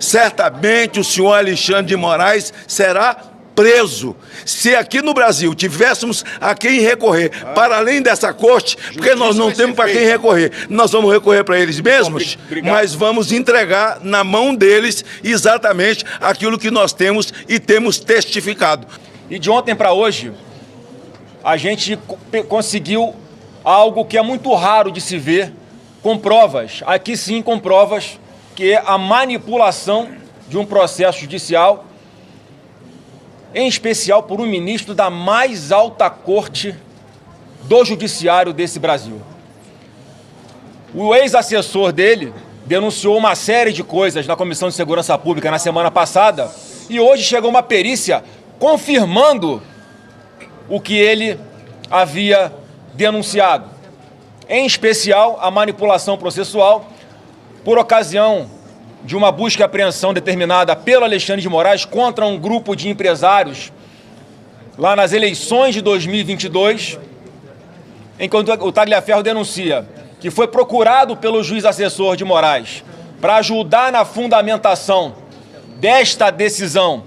certamente o senhor Alexandre de Moraes será preso. Se aqui no Brasil tivéssemos a quem recorrer, para além dessa corte, porque nós não temos para quem recorrer, nós vamos recorrer para eles mesmos, mas vamos entregar na mão deles exatamente aquilo que nós temos e temos testificado. E de ontem para hoje, a gente conseguiu algo que é muito raro de se ver, com provas, aqui sim com provas, que é a manipulação de um processo judicial, em especial por um ministro da mais alta corte do judiciário desse Brasil. O ex-assessor dele denunciou uma série de coisas na Comissão de Segurança Pública na semana passada e hoje chegou uma perícia confirmando o que ele havia denunciado, em especial a manipulação processual por ocasião de uma busca e apreensão determinada pelo Alexandre de Moraes contra um grupo de empresários lá nas eleições de 2022, enquanto o Tagliaferro denuncia que foi procurado pelo juiz assessor de Moraes para ajudar na fundamentação desta decisão,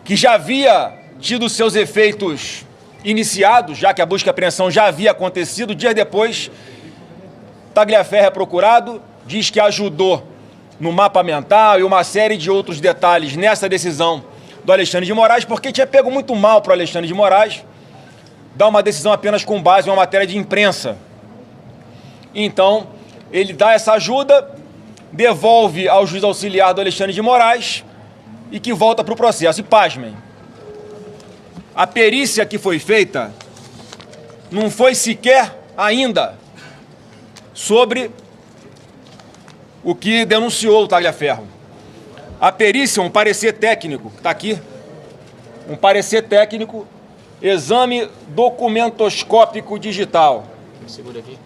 que já havia tido seus efeitos iniciados, já que a busca e apreensão já havia acontecido. Dias depois, Tagliaferro é procurado, diz que ajudou no mapa mental e uma série de outros detalhes nessa decisão do Alexandre de Moraes, porque tinha pego muito mal para o Alexandre de Moraes dar uma decisão apenas com base em uma matéria de imprensa. Então, ele dá essa ajuda, devolve ao juiz auxiliar do Alexandre de Moraes e que volta para o processo. E pasmem, a perícia que foi feita não foi sequer ainda sobre o que denunciou o Tagliaferro. A perícia, um parecer técnico, está aqui, um parecer técnico, exame documentoscópico digital.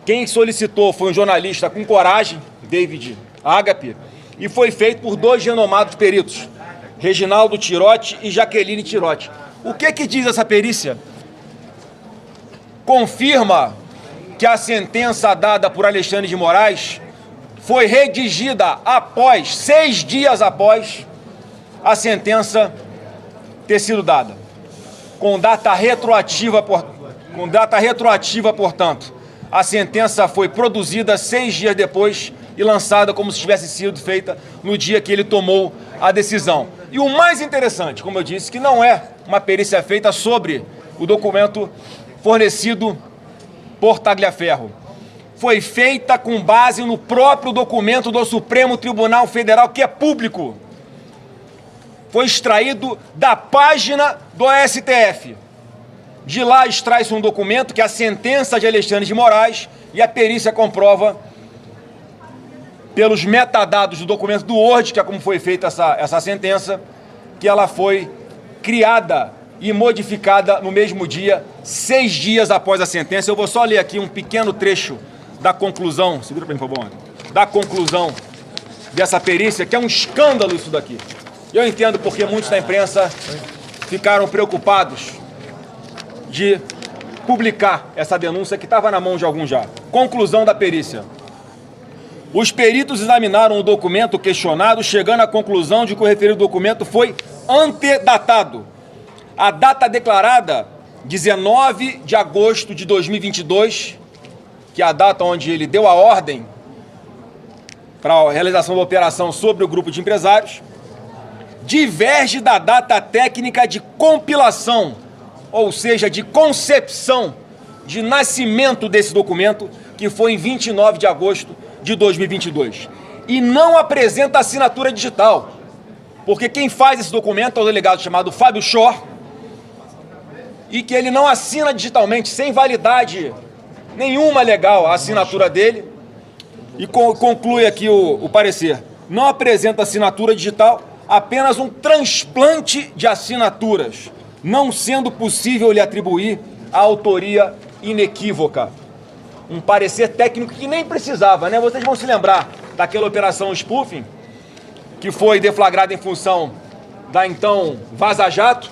Quem solicitou foi um jornalista com coragem, David Agape, e foi feito por dois renomados peritos, Reginaldo Tirotti e Jaqueline Tirotti. O que diz essa perícia? Confirma que a sentença dada por Alexandre de Moraes foi redigida após, 6 dias após a sentença ter sido dada, com data retroativa, portanto. A sentença foi produzida 6 dias depois e lançada como se tivesse sido feita no dia que ele tomou a decisão. E o mais interessante, como eu disse, que não é uma perícia feita sobre o documento fornecido por Tagliaferro. Foi feita com base no próprio documento do Supremo Tribunal Federal, que é público. Foi extraído da página do STF. De lá extrai-se um documento que é a sentença de Alexandre de Moraes e a perícia comprova, pelos metadados do documento do Word, que é como foi feita essa sentença, que ela foi criada e modificada no mesmo dia, 6 dias após a sentença. Eu vou só ler aqui um pequeno trecho da conclusão, segura para mim, por favor, da conclusão dessa perícia, que é um escândalo isso daqui. Eu entendo porque muitos da imprensa ficaram preocupados de publicar essa denúncia que estava na mão de alguns já. Conclusão da perícia. Os peritos examinaram o documento questionado, chegando à conclusão de que o referido documento foi antedatado. A data declarada, 19 de agosto de 2022, que é a data onde ele deu a ordem para a realização da operação sobre o grupo de empresários, diverge da data técnica de compilação, ou seja, de concepção, de nascimento desse documento, que foi em 29 de agosto de 2022. E não apresenta assinatura digital, porque quem faz esse documento é o delegado chamado Fábio Schor, e que ele não assina digitalmente, sem validade nenhuma legal a assinatura dele, e conclui aqui o parecer. Não apresenta assinatura digital, apenas um transplante de assinaturas, não sendo possível lhe atribuir a autoria inequívoca. Um parecer técnico que nem precisava, né? Vocês vão se lembrar daquela operação spoofing, que foi deflagrada em função da então Vaza Jato,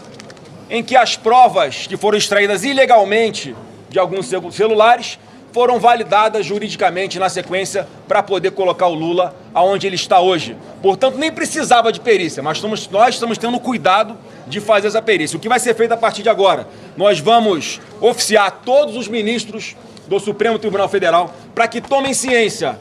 em que as provas que foram extraídas ilegalmente de alguns celulares foram validadas juridicamente na sequência para poder colocar o Lula aonde ele está hoje. Portanto, nem precisava de perícia, mas nós estamos tendo cuidado de fazer essa perícia. O que vai ser feito a partir de agora? Nós vamos oficiar todos os ministros do Supremo Tribunal Federal para que tomem ciência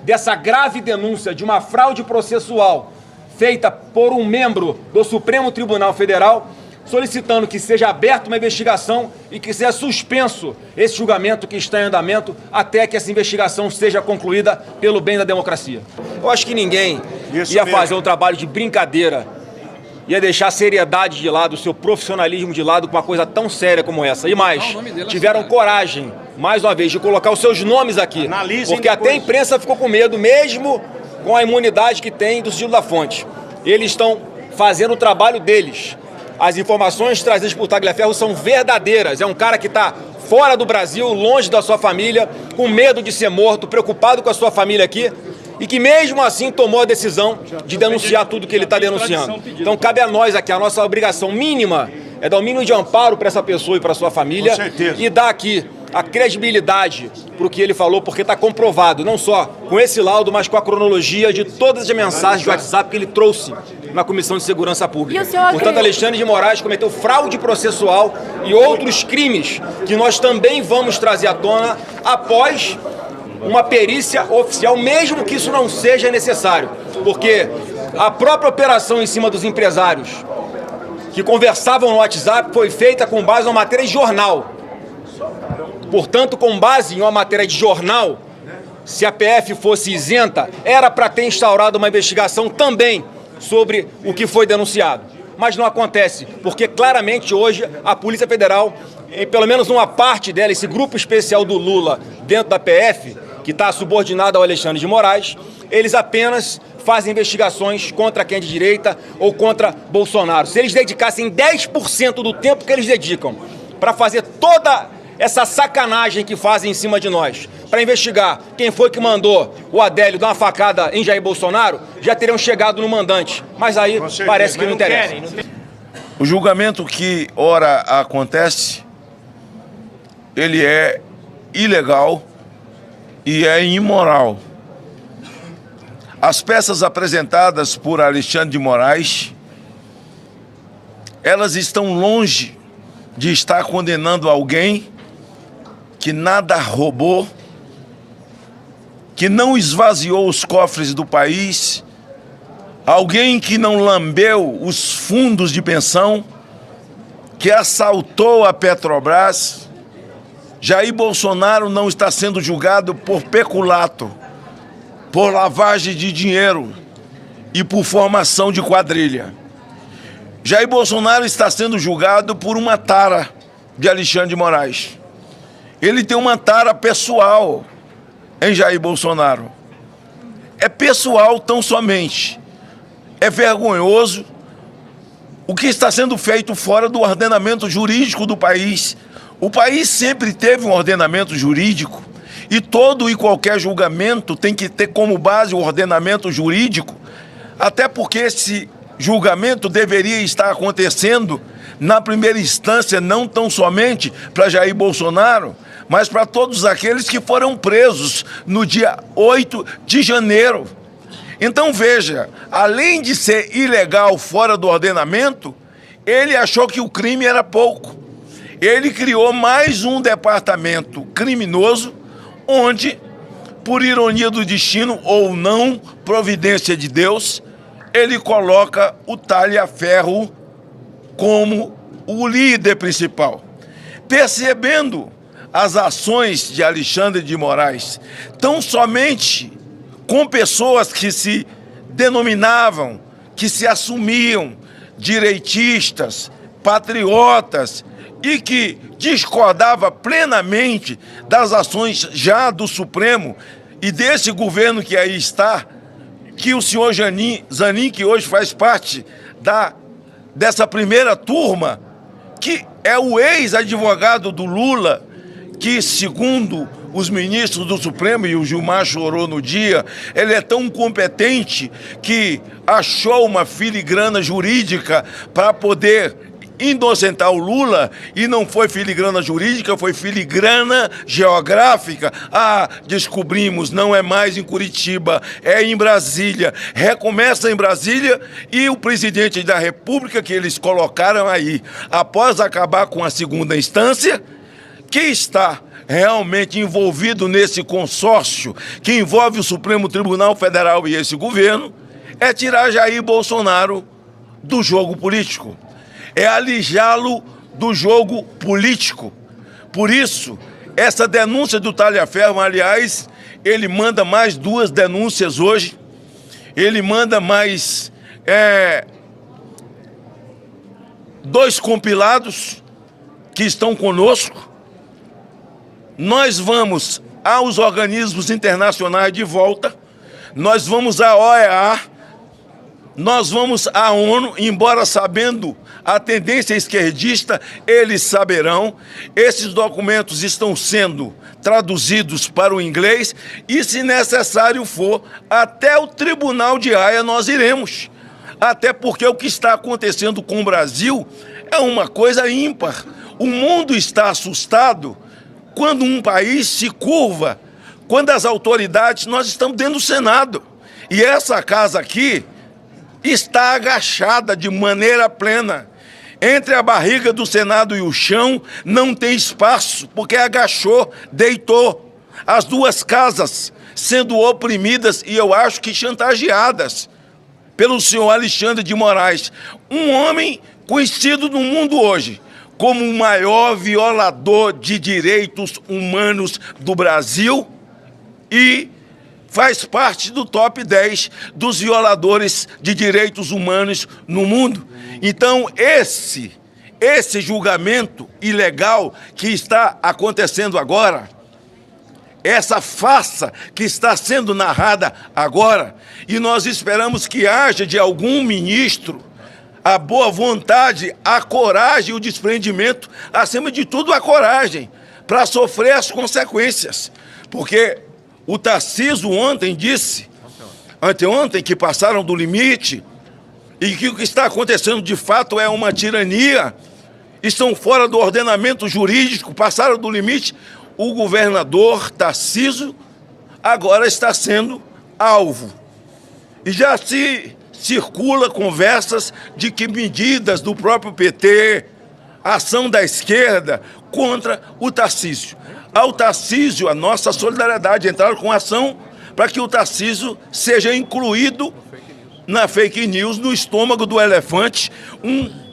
dessa grave denúncia de uma fraude processual feita por um membro do Supremo Tribunal Federal, solicitando que seja aberta uma investigação e que seja suspenso esse julgamento que está em andamento até que essa investigação seja concluída pelo bem da democracia. Eu acho que ninguém ia fazer um trabalho de brincadeira, ia deixar a seriedade de lado, o seu profissionalismo de lado com uma coisa tão séria como essa. E mais, tiveram coragem, mais uma vez, de colocar os seus nomes aqui, porque até a imprensa ficou com medo, mesmo com a imunidade que tem do sigilo da fonte. Eles estão fazendo o trabalho deles. As informações trazidas por Tagliaferro são verdadeiras. É um cara que está fora do Brasil, longe da sua família, com medo de ser morto, preocupado com a sua família aqui, e que mesmo assim tomou a decisão de denunciar tudo que ele está denunciando. Então cabe a nós aqui, a nossa obrigação mínima é dar o mínimo de amparo para essa pessoa e para a sua família e dar aqui a credibilidade para o que ele falou, porque está comprovado, não só com esse laudo, mas com a cronologia de todas as mensagens de WhatsApp que ele trouxe na Comissão de Segurança Pública. Portanto, Alexandre de Moraes cometeu fraude processual e outros crimes que nós também vamos trazer à tona após uma perícia oficial, mesmo que isso não seja necessário, porque a própria operação em cima dos empresários que conversavam no WhatsApp foi feita com base numa matéria de jornal. Portanto, com base em uma matéria de jornal, se a PF fosse isenta, era para ter instaurado uma investigação também sobre o que foi denunciado. Mas não acontece, porque claramente hoje a Polícia Federal, pelo menos uma parte dela, esse grupo especial do Lula dentro da PF, que está subordinado ao Alexandre de Moraes, eles apenas fazem investigações contra quem é de direita ou contra Bolsonaro. Se eles dedicassem 10% do tempo que eles dedicam para fazer toda essa sacanagem que fazem em cima de nós, para investigar quem foi que mandou o Adélio dar uma facada em Jair Bolsonaro, já teriam chegado no mandante. Mas aí parece que não interessa. O julgamento que ora acontece, ele é ilegal e é imoral. As peças apresentadas por Alexandre de Moraes, elas estão longe de estar condenando alguém que nada roubou, que não esvaziou os cofres do país, alguém que não lambeu os fundos de pensão, que assaltou a Petrobras. Jair Bolsonaro não está sendo julgado por peculato, por lavagem de dinheiro e por formação de quadrilha. Jair Bolsonaro está sendo julgado por uma tara de Alexandre de Moraes. Ele tem uma tara pessoal em Jair Bolsonaro. É pessoal tão somente. É vergonhoso o que está sendo feito fora do ordenamento jurídico do país. O país sempre teve um ordenamento jurídico e todo e qualquer julgamento tem que ter como base o ordenamento jurídico, até porque esse julgamento deveria estar acontecendo na primeira instância, não tão somente para Jair Bolsonaro, mas para todos aqueles que foram presos no dia 8 de janeiro. Então veja, além de ser ilegal fora do ordenamento, ele achou que o crime era pouco. Ele criou mais um departamento criminoso, onde, por ironia do destino ou não, providência de Deus, ele coloca o Tagliaferro como o líder principal. Percebendo as ações de Alexandre de Moraes, tão somente com pessoas que se denominavam, que se assumiam direitistas, patriotas e que discordava plenamente das ações já do Supremo e desse governo que aí está, que o senhor Zanin, que hoje faz parte dessa primeira turma, que é o ex-advogado do Lula, que, segundo os ministros do Supremo, e o Gilmar chorou no dia, ele é tão competente que achou uma filigrana jurídica para poder inocentar o Lula, e não foi filigrana jurídica, foi filigrana geográfica. Ah, descobrimos, não é mais em Curitiba, é em Brasília. Recomeça em Brasília, e o presidente da República que eles colocaram aí, após acabar com a segunda instância, que está realmente envolvido nesse consórcio que envolve o Supremo Tribunal Federal e esse governo, é tirar Jair Bolsonaro do jogo político, é alijá-lo do jogo político. Por isso, essa denúncia do Talhaferro, aliás, ele manda mais 2 denúncias hoje, ele manda mais 2 compilados que estão conosco. Nós vamos aos organismos internacionais de volta, nós vamos à OEA, nós vamos à ONU, embora sabendo a tendência esquerdista, eles saberão. Esses documentos estão sendo traduzidos para o inglês e, se necessário for, até o Tribunal de Haia nós iremos. Até porque o que está acontecendo com o Brasil é uma coisa ímpar. O mundo está assustado quando um país se curva, quando as autoridades, nós estamos dentro do Senado, e essa casa aqui está agachada de maneira plena. Entre a barriga do Senado e o chão não tem espaço, porque agachou, deitou. As 2 casas sendo oprimidas e eu acho que chantageadas pelo senhor Alexandre de Moraes, um homem conhecido no mundo hoje como o maior violador de direitos humanos do Brasil e faz parte do top 10 dos violadores de direitos humanos no mundo. Então, esse julgamento ilegal que está acontecendo agora, essa farsa que está sendo narrada agora, e nós esperamos que haja de algum ministro a boa vontade, a coragem e o desprendimento, acima de tudo a coragem, para sofrer as consequências. Porque o Tarcísio ontem disse, anteontem, que passaram do limite e que o que está acontecendo de fato é uma tirania, estão fora do ordenamento jurídico, passaram do limite. O governador Tarcísio agora está sendo alvo. E já se circula conversas de que medidas do próprio PT, ação da esquerda contra o Tarcísio. Ao Tarcísio, a nossa solidariedade, entraram com ação para que o Tarcísio seja incluído na fake news, no estômago do elefante.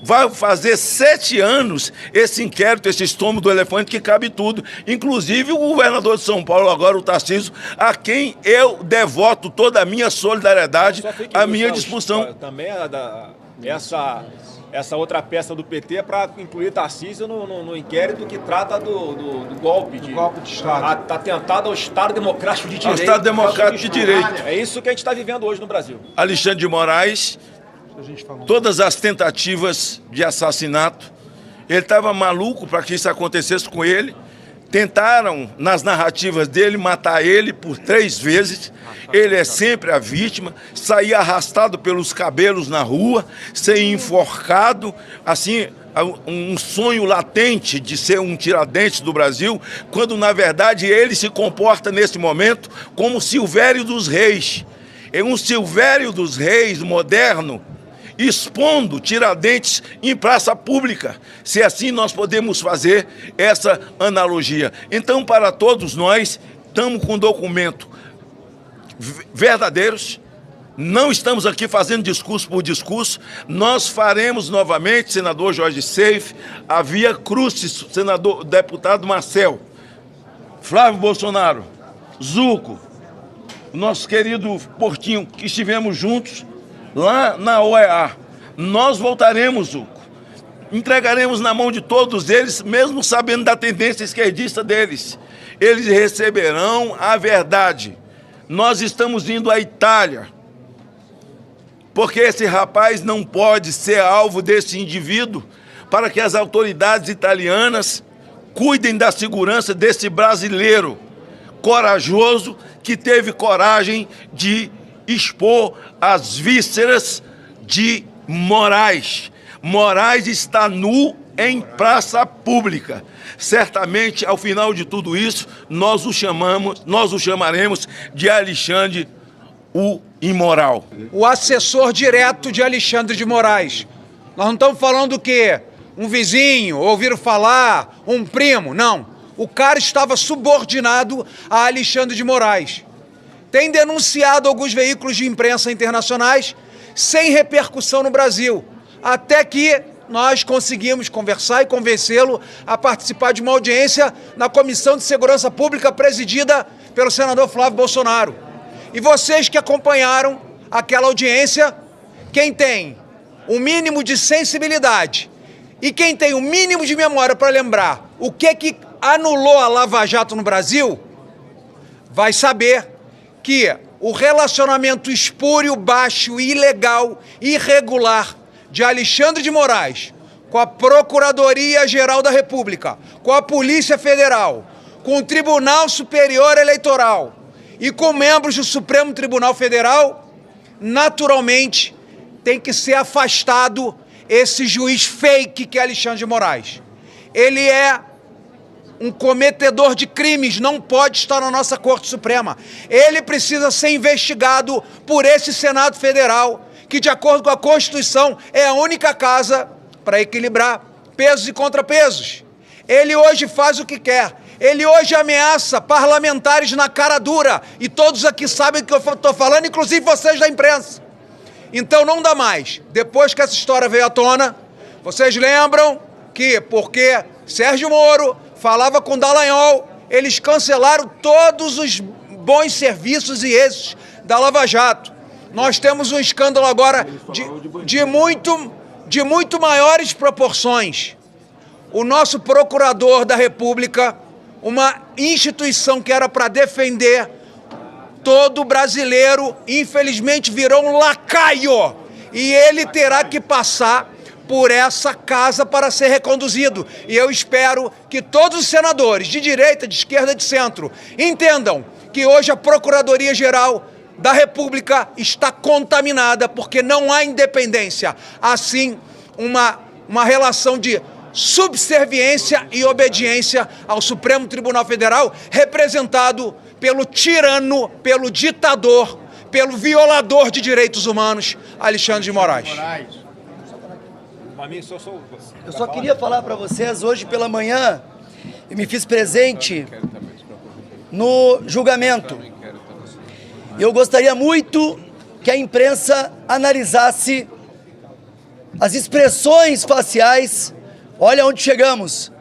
Vai fazer 7 anos esse inquérito, esse estômago do elefante, que cabe tudo. Inclusive o governador de São Paulo, agora o Tarcísio, a quem eu devoto toda a minha solidariedade, a minha discussão. Também essa outra peça do PT é para incluir Tarcísio no inquérito que trata do golpe de Estado. Atentado ao Estado Democrático de Direito. Ao Estado Democrático de Direito. É isso que a gente está vivendo hoje no Brasil. Alexandre de Moraes, todas as tentativas de assassinato, ele estava maluco para que isso acontecesse com ele. Tentaram, nas narrativas dele, matar ele por 3 vezes. Ele é sempre a vítima, saía arrastado pelos cabelos na rua, ser enforcado, assim, um sonho latente de ser um Tiradentes do Brasil, quando, na verdade, ele se comporta, nesse momento, como Silvério dos Reis. É um Silvério dos Reis moderno, expondo Tiradentes em praça pública, se assim nós podemos fazer essa analogia. Então, para todos nós, estamos com documento verdadeiros, não estamos aqui fazendo discurso por discurso, nós faremos novamente, senador Jorge Seif, a via crucis, senador, deputado Marcel, Flávio Bolsonaro, Zuco, o nosso querido Portinho, que estivemos juntos lá na OEA. Nós voltaremos, Zuco, entregaremos na mão de todos eles, mesmo sabendo da tendência esquerdista deles. Eles receberão a verdade. Nós estamos indo à Itália, porque esse rapaz não pode ser alvo desse indivíduo, para que as autoridades italianas cuidem da segurança desse brasileiro corajoso, que teve coragem de expor as vísceras de Moraes. Moraes está nu em praça pública. Certamente, ao final de tudo isso, nós o chamaremos de Alexandre o Imoral. O assessor direto de Alexandre de Moraes. Nós não estamos falando do quê? Um vizinho, ouviram falar, um primo, não. O cara estava subordinado a Alexandre de Moraes. Tem denunciado alguns veículos de imprensa internacionais sem repercussão no Brasil, até que nós conseguimos conversar e convencê-lo a participar de uma audiência na Comissão de Segurança Pública presidida pelo senador Flávio Bolsonaro. E vocês que acompanharam aquela audiência, quem tem o mínimo de sensibilidade e quem tem o mínimo de memória para lembrar o que anulou a Lava Jato no Brasil, vai saber que o relacionamento espúrio, baixo, ilegal, irregular de Alexandre de Moraes com a Procuradoria-Geral da República, com a Polícia Federal, com o Tribunal Superior Eleitoral e com membros do Supremo Tribunal Federal, naturalmente tem que ser afastado esse juiz fake que é Alexandre de Moraes. Ele é um cometedor de crimes, não pode estar na nossa Corte Suprema. Ele precisa ser investigado por esse Senado Federal, que, de acordo com a Constituição, é a única casa para equilibrar pesos e contrapesos. Ele hoje faz o que quer. Ele hoje ameaça parlamentares na cara dura. E todos aqui sabem do que eu estou falando, inclusive vocês da imprensa. Então não dá mais. Depois que essa história veio à tona, vocês lembram que, porque Sérgio Moro falava com Dallagnol, eles cancelaram todos os bons serviços e êxitos da Lava Jato. Nós temos um escândalo agora de muito maiores proporções. O nosso procurador da República, uma instituição que era para defender todo brasileiro, infelizmente virou um lacaio. E ele terá que passar por essa casa para ser reconduzido. E eu espero que todos os senadores, de direita, de esquerda, de centro, entendam que hoje a Procuradoria-Geral da República está contaminada, porque não há independência. Assim, uma relação de subserviência e obediência ao Supremo Tribunal Federal, representado pelo tirano, pelo ditador, pelo violador de direitos humanos, Alexandre de Moraes. Eu só queria falar para vocês, hoje pela manhã, eu me fiz presente no julgamento. Eu gostaria muito que a imprensa analisasse as expressões faciais. Olha onde chegamos.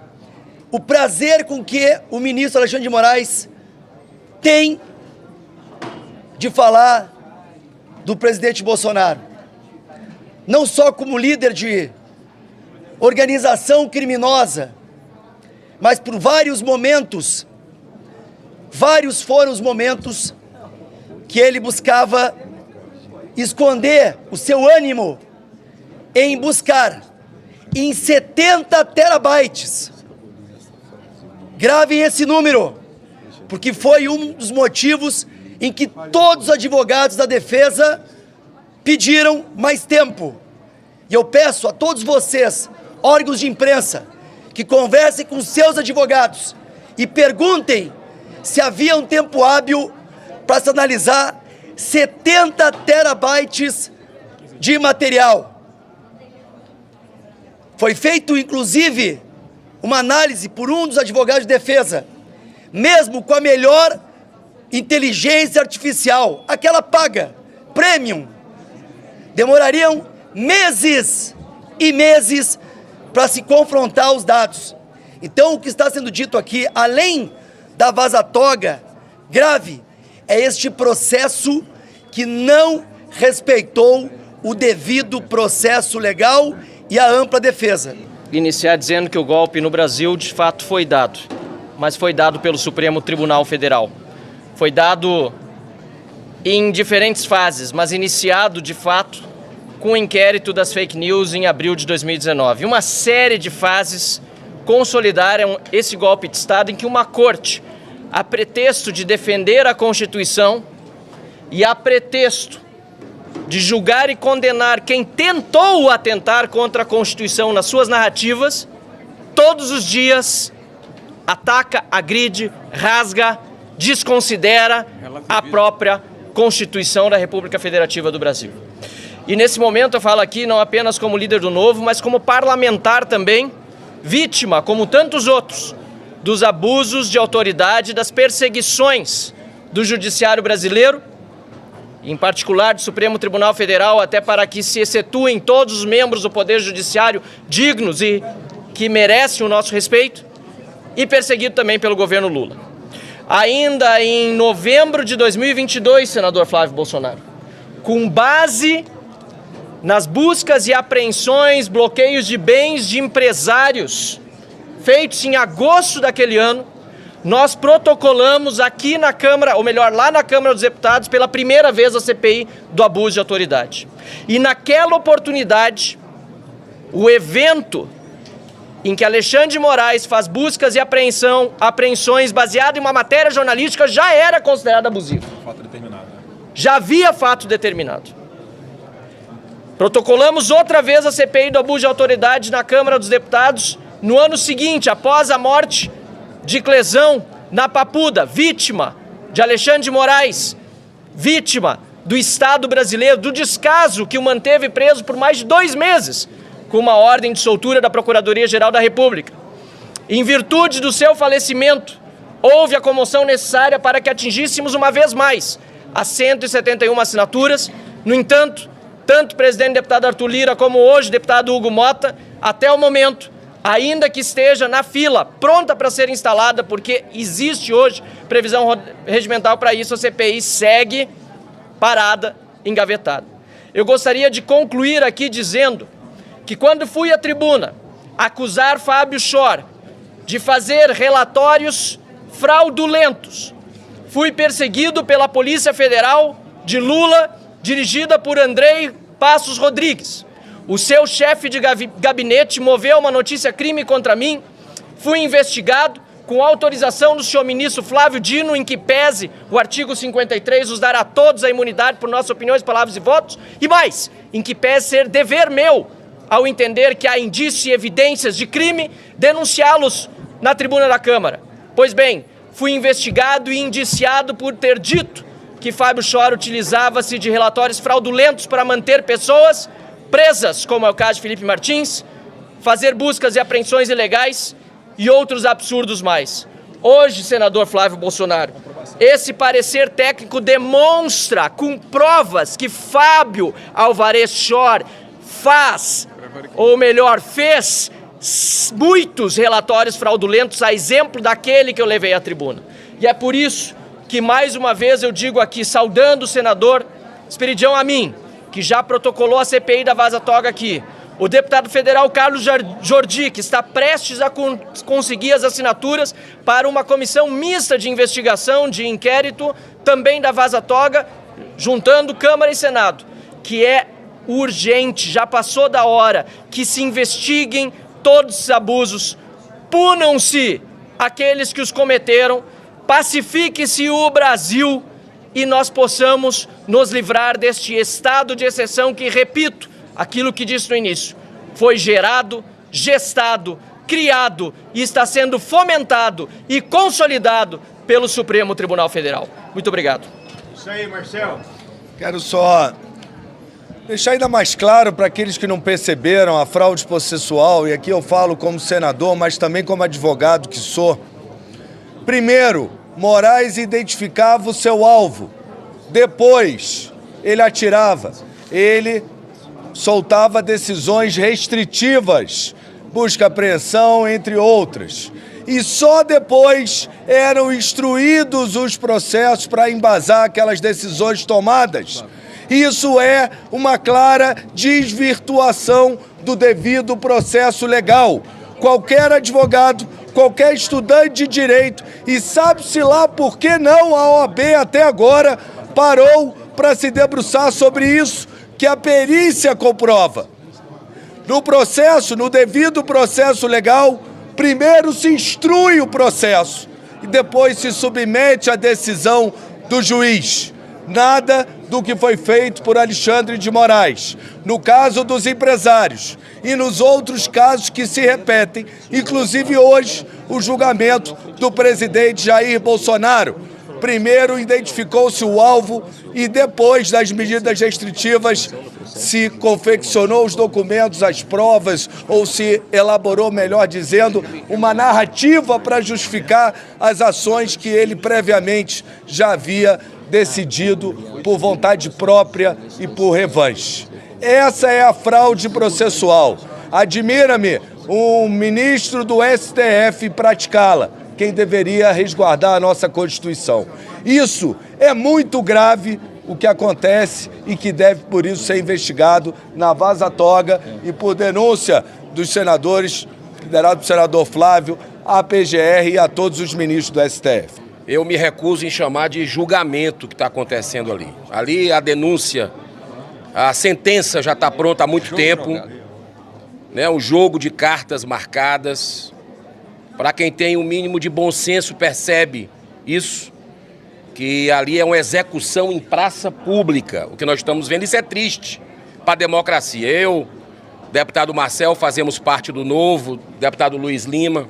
O prazer com que o ministro Alexandre de Moraes tem de falar do presidente Bolsonaro. Não só como líder de organização criminosa, mas por vários momentos, vários foram os momentos que ele buscava esconder o seu ânimo em buscar em 70 terabytes. Gravem esse número, porque foi um dos motivos em que todos os advogados da defesa pediram mais tempo. E eu peço a todos vocês, órgãos de imprensa, que conversem com seus advogados e perguntem se havia um tempo hábil para se analisar 70 terabytes de material. Foi feito, inclusive, uma análise por um dos advogados de defesa, mesmo com a melhor inteligência artificial, aquela paga, premium, demorariam meses e meses para se confrontar os dados. Então, o que está sendo dito aqui, além da vaza-toga grave, é este processo que não respeitou o devido processo legal e a ampla defesa. Iniciar dizendo que o golpe no Brasil de fato foi dado, mas foi dado pelo Supremo Tribunal Federal. Foi dado em diferentes fases, mas iniciado de fato com o inquérito das fake news em abril de 2019. Uma série de fases consolidaram esse golpe de Estado em que uma corte, a pretexto de defender a Constituição e a pretexto de julgar e condenar quem tentou atentar contra a Constituição nas suas narrativas, todos os dias ataca, agride, rasga, desconsidera a própria Constituição da República Federativa do Brasil. E nesse momento eu falo aqui não apenas como líder do Novo, mas como parlamentar também, vítima, como tantos outros, dos abusos de autoridade, das perseguições do judiciário brasileiro, em particular do Supremo Tribunal Federal, até para que se excetuem todos os membros do Poder Judiciário dignos e que merecem o nosso respeito, e perseguido também pelo governo Lula. Ainda em novembro de 2022, senador Flávio Bolsonaro, com base nas buscas e apreensões, bloqueios de bens de empresários feitos em agosto daquele ano, nós protocolamos aqui na Câmara, ou melhor, lá na Câmara dos Deputados, pela primeira vez a CPI do abuso de autoridade. E naquela oportunidade, o evento em que Alexandre de Moraes faz buscas e apreensões baseado em uma matéria jornalística já era considerado abusivo. Fato determinado. Já havia fato determinado. Protocolamos outra vez a CPI do abuso de autoridade na Câmara dos Deputados no ano seguinte, após a morte de Clesão na Papuda, vítima de Alexandre de Moraes, vítima do Estado brasileiro, do descaso que o manteve preso por mais de 2 meses, com uma ordem de soltura da Procuradoria-Geral da República. Em virtude do seu falecimento, houve a comoção necessária para que atingíssemos uma vez mais as 171 assinaturas. No entanto, tanto o presidente deputado Arthur Lira como hoje o deputado Hugo Mota, até o momento, ainda que esteja na fila, pronta para ser instalada, porque existe hoje previsão regimental para isso, a CPI segue parada, engavetada. Eu gostaria de concluir aqui dizendo que quando fui à tribuna acusar Fábio Chor de fazer relatórios fraudulentos, fui perseguido pela Polícia Federal de Lula, dirigida por Andrei Passos Rodrigues. O seu chefe de gabinete moveu uma notícia crime contra mim, fui investigado com autorização do senhor ministro Flávio Dino, em que pese o artigo 53 nos dará a todos a imunidade por nossas opiniões, palavras e votos, e mais, em que pese ser dever meu, ao entender que há indícios e evidências de crime, denunciá-los na tribuna da Câmara. Pois bem, fui investigado e indiciado por ter dito que Fábio Chor utilizava-se de relatórios fraudulentos para manter pessoas presas, como é o caso de Felipe Martins, fazer buscas e apreensões ilegais e outros absurdos mais. Hoje, senador Flávio Bolsonaro, esse parecer técnico demonstra com provas que Fábio Alvarez Chor faz, ou melhor, fez muitos relatórios fraudulentos, a exemplo daquele que eu levei à tribuna. E é por isso que, mais uma vez, eu digo aqui, saudando o senador Esperidião Amin, que já protocolou a CPI da Vaza Toga aqui, o deputado federal Carlos Jordi, que está prestes a conseguir as assinaturas para uma comissão mista de investigação, de inquérito, também da Vaza Toga, juntando Câmara e Senado, que é urgente, já passou da hora, que se investiguem todos os abusos, punam-se aqueles que os cometeram, pacifique-se o Brasil e nós possamos nos livrar deste estado de exceção que, repito, aquilo que disse no início, foi gerado, gestado, criado e está sendo fomentado e consolidado pelo Supremo Tribunal Federal. Muito obrigado. Isso aí, Marcelo. Quero só deixar ainda mais claro para aqueles que não perceberam a fraude processual, e aqui eu falo como senador, mas também como advogado que sou. Primeiro, Moraes identificava o seu alvo. Depois, ele atirava. Ele soltava decisões restritivas, busca apreensão, entre outras. E só depois eram instruídos os processos para embasar aquelas decisões tomadas. Isso é uma clara desvirtuação do devido processo legal. Qualquer advogado, qualquer estudante de direito, e sabe-se lá por que não a OAB até agora parou para se debruçar sobre isso, que a perícia comprova. No processo, no devido processo legal, primeiro se instrui o processo e depois se submete à decisão do juiz. Nada do que foi feito por Alexandre de Moraes, no caso dos empresários e nos outros casos que se repetem, inclusive hoje o julgamento do presidente Jair Bolsonaro. Primeiro identificou-se o alvo e depois das medidas restritivas se confeccionou os documentos, as provas, ou se elaborou, melhor dizendo, uma narrativa para justificar as ações que ele previamente já havia decidido por vontade própria e por revanche. Essa é a fraude processual. Admira-me um ministro do STF praticá-la, quem deveria resguardar a nossa Constituição. Isso é muito grave, o que acontece, e que deve, por isso, ser investigado na Vaza Toga e por denúncia dos senadores, liderado pelo senador Flávio, à PGR e a todos os ministros do STF. Eu me recuso em chamar de julgamento o que está acontecendo ali. Ali a denúncia, a sentença já está pronta há muito tempo, né? Um jogo de cartas marcadas. Para quem tem um mínimo de bom senso percebe isso, que ali é uma execução em praça pública. O que nós estamos vendo, isso é triste para a democracia. Eu, deputado Marcel, fazemos parte do Novo, deputado Luiz Lima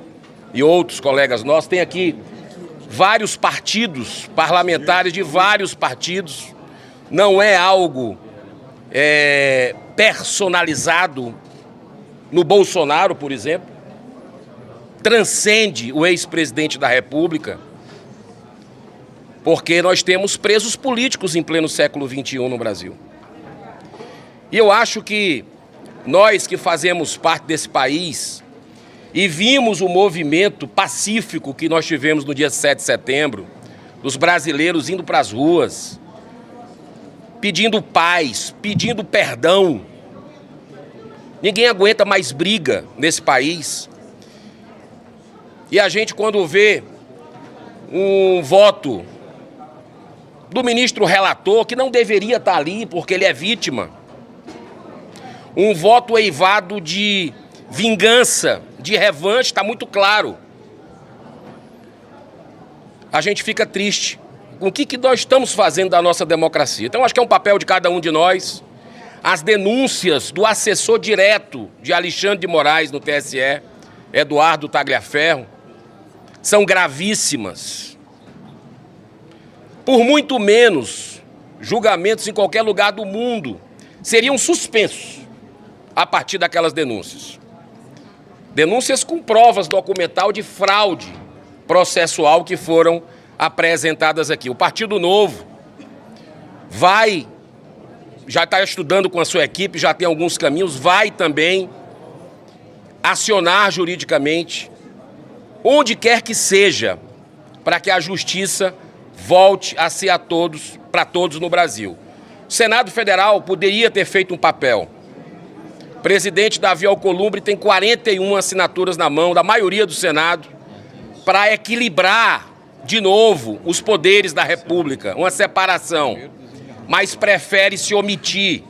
e outros colegas nossos. Tem aqui vários partidos, parlamentares de vários partidos. Não é algo personalizado no Bolsonaro, por exemplo. Transcende o ex-presidente da República, porque nós temos presos políticos em pleno século XXI no Brasil. E eu acho que nós que fazemos parte desse país e vimos o movimento pacífico que nós tivemos no dia 7 de setembro, dos brasileiros indo para as ruas, pedindo paz, pedindo perdão. Ninguém aguenta mais briga nesse país. E a gente, quando vê um voto do ministro relator, que não deveria estar ali porque ele é vítima, um voto eivado de vingança, de revanche, está muito claro. A gente fica triste com o que nós estamos fazendo da nossa democracia. Então, acho que é um papel de cada um de nós. As denúncias do assessor direto de Alexandre de Moraes no TSE, Eduardo Tagliaferro, são gravíssimas. Por muito menos, julgamentos em qualquer lugar do mundo seriam suspensos a partir daquelas denúncias. Denúncias com provas documental de fraude processual que foram apresentadas aqui. O Partido Novo já está estudando com a sua equipe, já tem alguns caminhos, vai também acionar juridicamente onde quer que seja, para que a justiça volte a ser para todos no Brasil. O Senado Federal poderia ter feito um papel. O presidente Davi Alcolumbre tem 41 assinaturas na mão, da maioria do Senado, para equilibrar de novo os poderes da República, uma separação, mas prefere se omitir.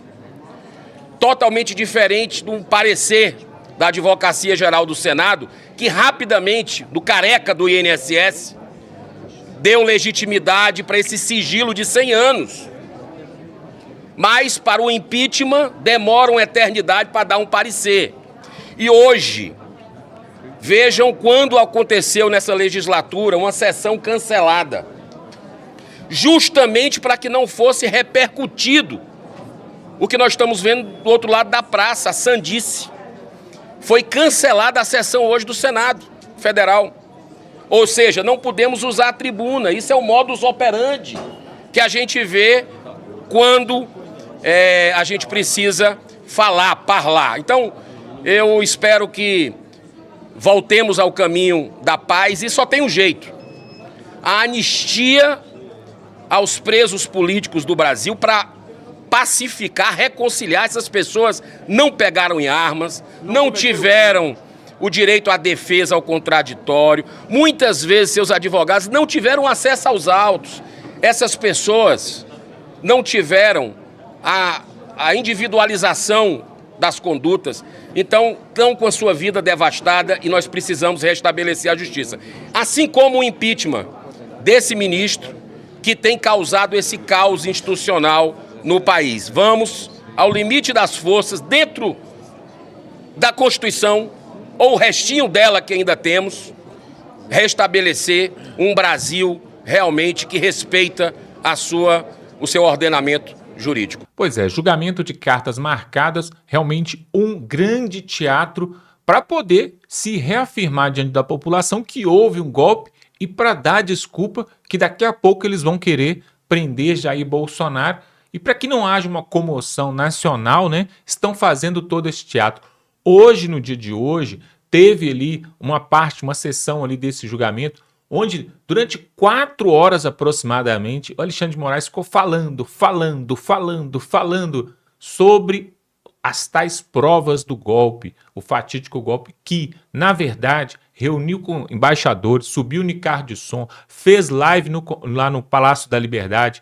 Totalmente diferente de um parecer da Advocacia Geral do Senado, que rapidamente, do careca do INSS, deu legitimidade para esse sigilo de 100 anos. Mas, para o impeachment, demora uma eternidade para dar um parecer. E hoje, vejam quando aconteceu nessa legislatura uma sessão cancelada, justamente para que não fosse repercutido o que nós estamos vendo do outro lado da praça, a sandice. Foi cancelada a sessão hoje do Senado Federal. Ou seja, não podemos usar a tribuna. Isso é o modus operandi que a gente vê quando a gente precisa parlar. Então, eu espero que voltemos ao caminho da paz e só tem um jeito. A anistia aos presos políticos do Brasil para pacificar, reconciliar. Essas pessoas não pegaram em armas, não tiveram o direito à defesa ao contraditório. Muitas vezes seus advogados não tiveram acesso aos autos. Essas pessoas não tiveram a individualização das condutas. Então, estão com a sua vida devastada e nós precisamos restabelecer a justiça. Assim como o impeachment desse ministro, que tem causado esse caos institucional no país. Vamos ao limite das forças, dentro da Constituição, ou o restinho dela que ainda temos, restabelecer um Brasil realmente que respeita o seu ordenamento jurídico. Pois é, julgamento de cartas marcadas, realmente um grande teatro para poder se reafirmar diante da população que houve um golpe e para dar desculpa que daqui a pouco eles vão querer prender Jair Bolsonaro. E para que não haja uma comoção nacional, né, estão fazendo todo esse teatro. Hoje, no dia de hoje, teve ali uma sessão ali desse julgamento, onde durante 4 horas aproximadamente, o Alexandre de Moraes ficou falando sobre as tais provas do golpe, o fatídico golpe que, na verdade, reuniu com embaixadores, subiu no carro de som, fez live lá no Palácio da Liberdade.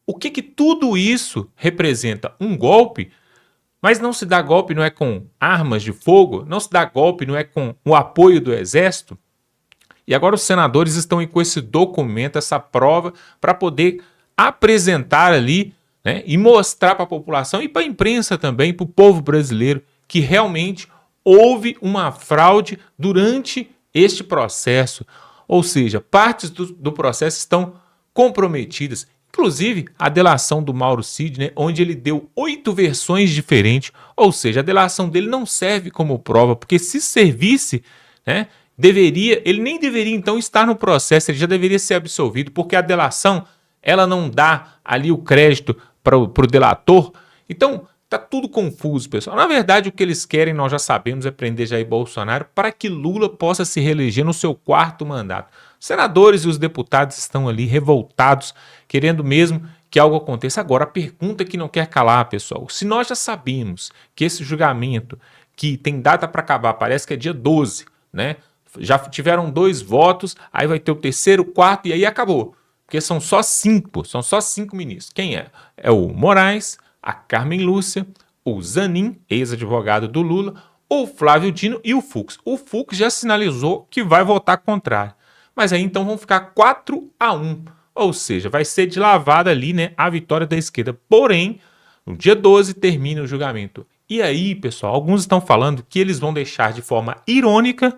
O que tudo isso representa? Um golpe, mas não se dá golpe não é com armas de fogo, não se dá golpe não é com o apoio do Exército. E agora os senadores estão aí com esse documento, essa prova, para poder apresentar ali, né, e mostrar para a população e para a imprensa também, para o povo brasileiro, que realmente houve uma fraude durante este processo. Ou seja, partes do processo estão comprometidas. Inclusive, a delação do Mauro Cid, né, onde ele deu 8 versões diferentes. Ou seja, a delação dele não serve como prova, porque se servisse, né, ele nem deveria então estar no processo, ele já deveria ser absolvido, porque a delação ela não dá ali o crédito para o delator. Então, tá tudo confuso, pessoal. Na verdade, o que eles querem, nós já sabemos, é prender Jair Bolsonaro para que Lula possa se reeleger no seu 4º mandato. Os senadores e os deputados estão ali revoltados, querendo mesmo que algo aconteça. Agora, a pergunta que não quer calar, pessoal, se nós já sabemos que esse julgamento, que tem data para acabar, parece que é dia 12, né? Já tiveram 2 votos, aí vai ter o 3º, 4º e aí acabou. Porque são só 5 ministros. Quem é? É o Moraes, a Carmen Lúcia, o Zanin, ex-advogado do Lula, o Flávio Dino e o Fux. O Fux já sinalizou que vai votar contrário. Mas aí então vão ficar 4-1. Ou seja, vai ser de lavada ali, né, a vitória da esquerda. Porém, no dia 12 termina o julgamento. E aí, pessoal, alguns estão falando que eles vão deixar de forma irônica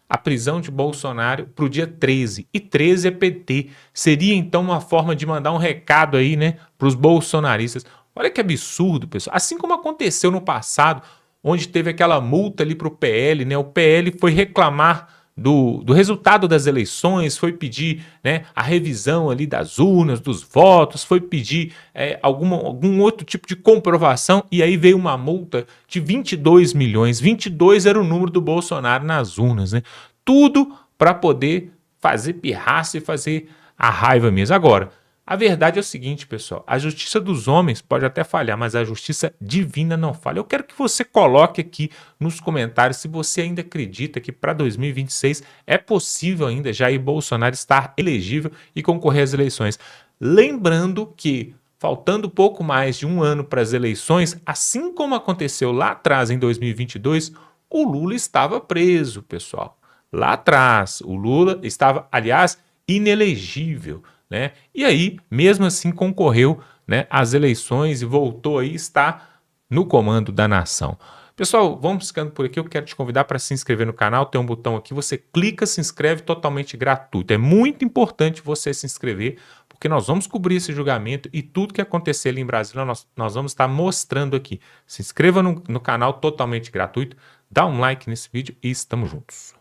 a prisão de Bolsonaro para o dia 13. E 13 é PT. Seria então uma forma de mandar um recado aí, né, para os bolsonaristas. Olha que absurdo, pessoal. Assim como aconteceu no passado, onde teve aquela multa ali para o PL, né? O PL foi reclamar do resultado das eleições, foi pedir, né, a revisão ali das urnas, dos votos, foi pedir algum outro tipo de comprovação, e aí veio uma multa de 22 milhões. 22 era o número do Bolsonaro nas urnas, né? Tudo para poder fazer pirraça e fazer a raiva mesmo. Agora, a verdade é o seguinte, pessoal, a justiça dos homens pode até falhar, mas a justiça divina não falha. Eu quero que você coloque aqui nos comentários se você ainda acredita que para 2026 é possível ainda Jair Bolsonaro estar elegível e concorrer às eleições. Lembrando que, faltando pouco mais de 1 ano para as eleições, assim como aconteceu lá atrás em 2022, o Lula estava preso, pessoal. Lá atrás, o Lula estava, aliás, inelegível, né? E aí, mesmo assim, concorreu, né, às eleições e voltou aí, está no comando da nação. Pessoal, vamos ficando por aqui. Eu quero te convidar para se inscrever no canal. Tem um botão aqui, você clica, se inscreve, totalmente gratuito. É muito importante você se inscrever, porque nós vamos cobrir esse julgamento e tudo que acontecer ali em Brasília, nós vamos estar mostrando aqui. Se inscreva no canal, totalmente gratuito. Dá um like nesse vídeo e estamos juntos.